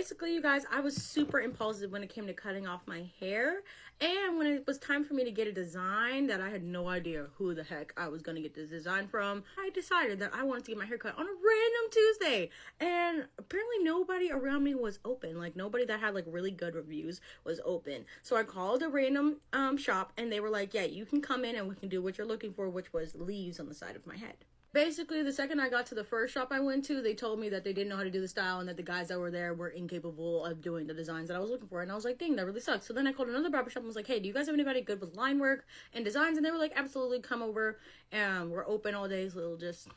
basically, you guys, I was super impulsive when it came to cutting off my hair. And when it was time for me to get a design that I had no idea who the heck I was going to get this design from, I decided that I wanted to get my hair cut on a random Tuesday. And apparently nobody around me was open. Like, nobody that had, like, really good reviews was open. So I called a random shop, and they were like, yeah, you can come in and we can do what you're looking for, which was leaves on the side of my head. Basically, the second I got to the first shop I went to, they told me that they didn't know how to do the style and that the guys that were there were incapable of doing the designs that I was looking for. And I was like, dang, that really sucks. So then I called another barbershop and was like, hey, do you guys have anybody good with line work and designs? And they were like, absolutely, come over. And we're open all day, so it'll just...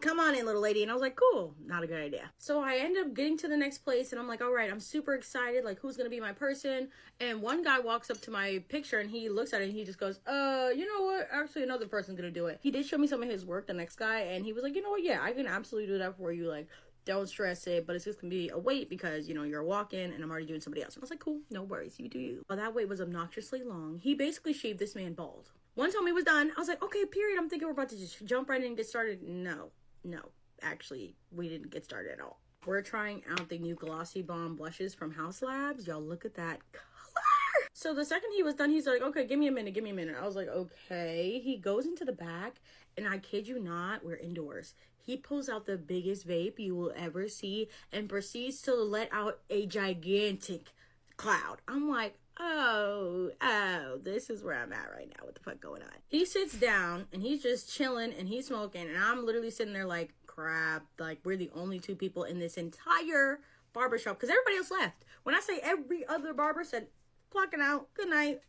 come on in, little lady. And I was like, cool, not a good idea. So I end up getting to the next place and I'm like, all right, I'm super excited. Like, who's gonna be my person? And one guy walks up to my picture and he looks at it and he just goes, you know what? Actually, another person's gonna do it. He did show me some of his work, the next guy, and he was like, you know what? Yeah, I can absolutely do that for you. Like, don't stress it, but it's just gonna be a wait because, you know, you're walking and I'm already doing somebody else. And I was like, cool, no worries, you do you. Well, that wait was obnoxiously long. He basically shaved this man bald. One told me it was done. I was like, okay, period. I'm thinking we're about to just jump right in and get started. No. Actually, we didn't get started at all. We're trying out the new Glossy Bomb blushes from House Labs. Y'all look at that color. So the second he was done, he's like, okay, give me a minute. I was like, okay. He goes into the back, and I kid you not, we're indoors. He pulls out the biggest vape you will ever see and proceeds to let out a gigantic cloud. I'm like, oh, this is where I'm at right now. What the fuck going on? He sits down, and he's just chilling, and he's smoking, and I'm literally sitting there like, crap, like, we're the only two people in this entire barbershop, because everybody else left. When I say every other barber said, clocking out, good night,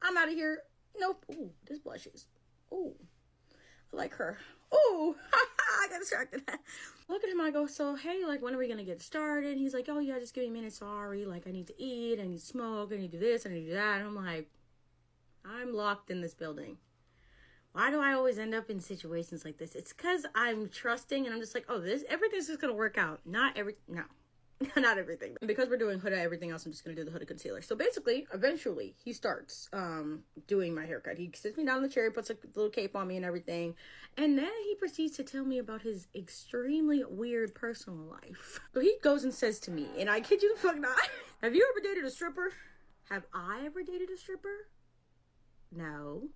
I'm out of here. Nope. Ooh, this blushes. Ooh, I like her. Ooh, I got distracted. Look at him, I go, so, hey, like, when are we gonna get started? He's like, oh, yeah, just give me a minute, sorry, like, I need to eat, I need to smoke, I need to do this, I need to do that, and I'm like, I'm locked in this building. Why do I always end up in situations like this? It's because I'm trusting and I'm just like, oh, everything's just going to work out. Not everything. And because we're doing Huda, everything else, I'm just going to do the Huda concealer. So basically, eventually, he starts doing my haircut. He sits me down in the chair, puts a little cape on me and everything. And then he proceeds to tell me about his extremely weird personal life. So he goes and says to me, and I kid you the fuck not, have you ever dated a stripper? Have I ever dated a stripper? No.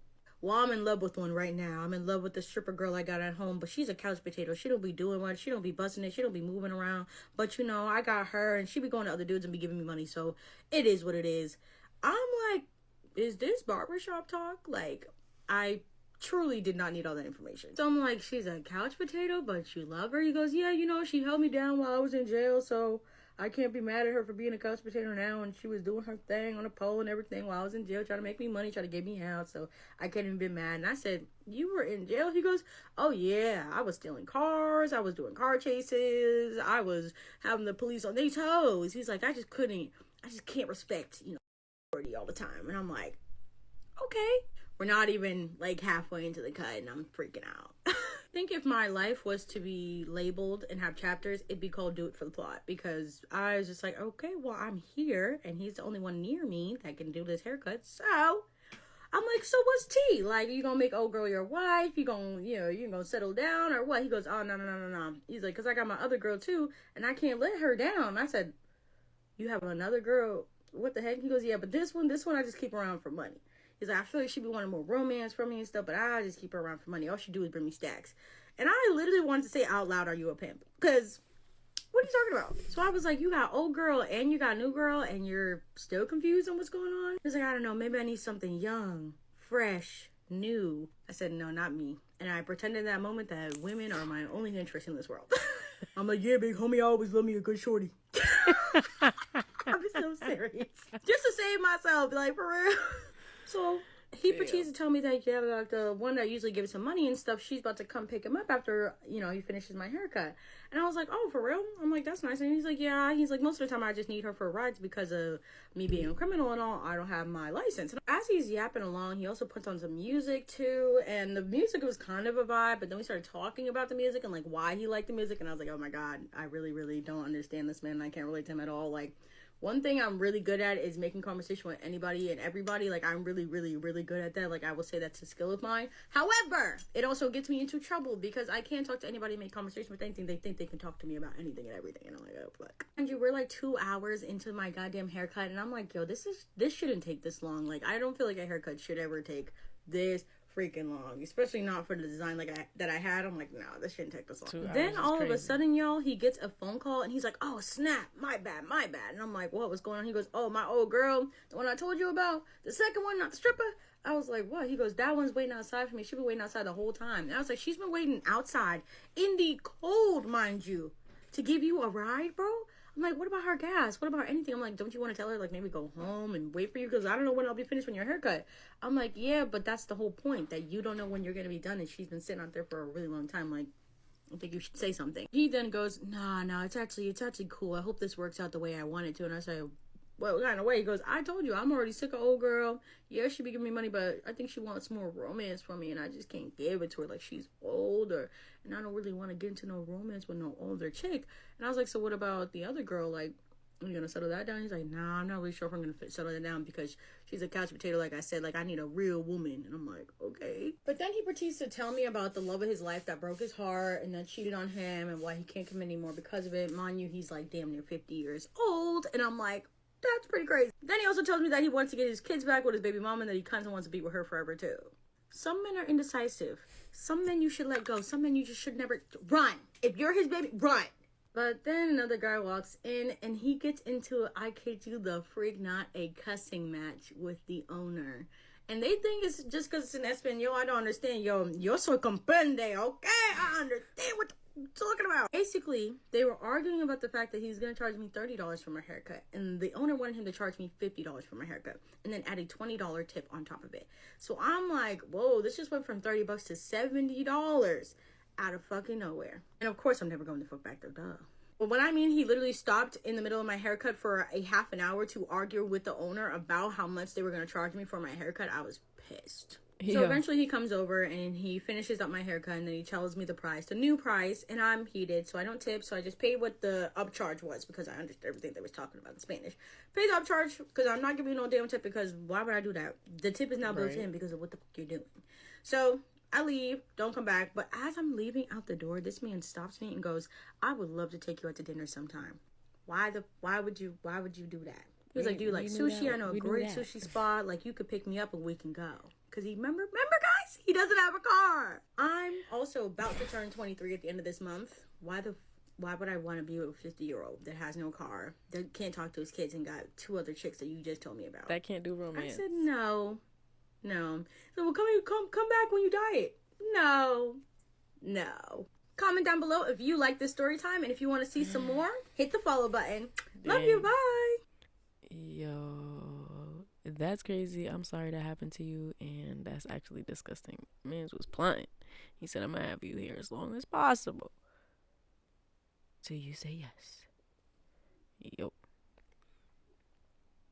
Well, I'm in love with one right now. I'm in love with the stripper girl I got at home, but she's a couch potato. She don't be doing much. She don't be busting it. She don't be moving around. But, you know, I got her, and she be going to other dudes and be giving me money, so it is what it is. I'm like, is this barbershop talk? Like, I truly did not need all that information. So I'm like, she's a couch potato, but you love her? He goes, yeah, you know, she held me down while I was in jail, so I can't be mad at her for being a couch potato now, and she was doing her thing on a pole and everything while I was in jail, trying to make me money, trying to get me out, so I can't even be mad. And I said, you were in jail? He goes, oh yeah, I was stealing cars, I was doing car chases, I was having the police on their toes. He's like, I just can't respect, you know, authority all the time. And I'm like, okay. We're not even like halfway into the cut and I'm freaking out. I think if my life was to be labeled and have chapters, it'd be called Do It for the Plot, because I was just like, okay, well, I'm here and he's the only one near me that can do this haircut. So I'm like, so what's tea? Like, you gonna make old girl your wife? You gonna, you know, you gonna settle down or what? He goes, oh, no. He's like, because I got my other girl too and I can't let her down. I said, you have another girl? What the heck? He goes, yeah, but this one I just keep around for money. He's like, I feel like she'd be wanting more romance from me and stuff, but I just keep her around for money. All she do is bring me stacks. And I literally wanted to say out loud, are you a pimp? Because what are you talking about? So I was like, you got old girl and you got new girl and you're still confused on what's going on? He's like, I don't know, maybe I need something young, fresh, new. I said, no, not me. And I pretended in that moment that women are my only interest in this world. I'm like, yeah, big homie, I always love me a good shorty. I'm so serious. Just to save myself, like, for real. So he proceeds to tell me that, yeah, like the one that usually gives him money and stuff, she's about to come pick him up after, you know, he finishes my haircut. And I was like, oh, for real? I'm like, that's nice. And he's like, yeah. He's like, most of the time I just need her for rides because of me being a criminal and all. I don't have my license. And as he's yapping along, he also puts on some music too. And the music was kind of a vibe, but then we started talking about the music and like why he liked the music. And I was like, oh my God, I really, really don't understand this man. I can't relate to him at all. Like, One thing I'm really good at is making conversation with anybody and everybody. Like, I'm really, really, really good at that. Like, I will say that's a skill of mine. However, it also gets me into trouble because I can't talk to anybody and make conversation with anything. They think they can talk to me about anything and everything. And I'm like, oh, fuck. And we're like 2 hours into my goddamn haircut. And I'm like, yo, this shouldn't take this long. Like, I don't feel like a haircut should ever take this freaking long, especially not for the design that I had. I'm like, no, this shouldn't take this long. Then all of a sudden, y'all, he gets a phone call and he's like, oh snap, my bad. And I'm like, what was going on? He goes, oh, my old girl, the one I told you about, the second one, not the stripper. I was like, what? He goes, that one's waiting outside for me. She's been waiting outside the whole time. And I was like, she's been waiting outside in the cold, mind you, to give you a ride, bro? I'm like, what about her gas? What about anything? I'm like, don't you want to tell her, like, maybe go home and wait for you? Because I don't know when I'll be finished with your haircut. I'm like, yeah, but that's the whole point, that you don't know when you're going to be done. And she's been sitting out there for a really long time. Like, I think you should say something. He then goes, nah, it's actually cool. I hope this works out the way I want it to. And I say, what kind of way? He goes, I told you, I'm already sick of old girl. Yeah, she be giving me money, but I think she wants more romance from me, and I just can't give it to her. Like, she's older, and I don't really want to get into no romance with no older chick. And I was like, so what about the other girl? Like, are you gonna settle that down? He's like, nah, I'm not really sure if I'm gonna settle that down because she's a couch potato, like I said. Like, I need a real woman. And I'm like, okay. But then he proceeds to tell me about the love of his life that broke his heart and that cheated on him and why he can't come anymore because of it. Mind you, he's like damn near 50 years old, and I'm like, that's pretty crazy. Then he also tells me that he wants to get his kids back with his baby mama and that he kind of wants to be with her forever too. Some men are indecisive. Some men you should let go. Some men you just should never run. If you're his baby, run. But then another guy walks in and he gets into, I kid you the freak not, a cussing match with the owner. And they think it's just because it's an Espanol. I don't understand. Yo soy comprende, okay? I understand what you're talking about. Basically, they were arguing about the fact that he's going to charge me $30 for my haircut. And the owner wanted him to charge me $50 for my haircut. And then add a $20 tip on top of it. So I'm like, whoa, this just went from $30 to $70 out of fucking nowhere. And of course, I'm never going to fuck back there, duh. But when I mean he literally stopped in the middle of my haircut for a half an hour to argue with the owner about how much they were going to charge me for my haircut, I was pissed. Yeah. So eventually he comes over and he finishes up my haircut and then he tells me the price, the new price, and I'm heated, so I don't tip, so I just paid what the upcharge was because I understood everything they was talking about in Spanish. Paid the upcharge because I'm not giving you no damn tip because why would I do that? The tip is now built in because of what the fuck you're doing. So I leave, don't come back. But as I'm leaving out the door, this man stops me and goes, I would love to take you out to dinner sometime. Why would you do that? He was like, do you like sushi? I know a great sushi spot. Like, you could pick me up and we can go. Because remember guys, he doesn't have a car. I'm also about to turn 23 at the end of this month. Why would I want to be with a 50-year-old that has no car, that can't talk to his kids and got 2 other chicks that you just told me about? That can't do romance. I said, no. So, well, come back when you diet. No. Comment down below if you like this story time, and if you want to see some more, hit the follow button. Love you, bye. Yo, that's crazy. I'm sorry that happened to you, and that's actually disgusting. Man was plotting. He said, I'm gonna have you here as long as possible till you say yes. Yo.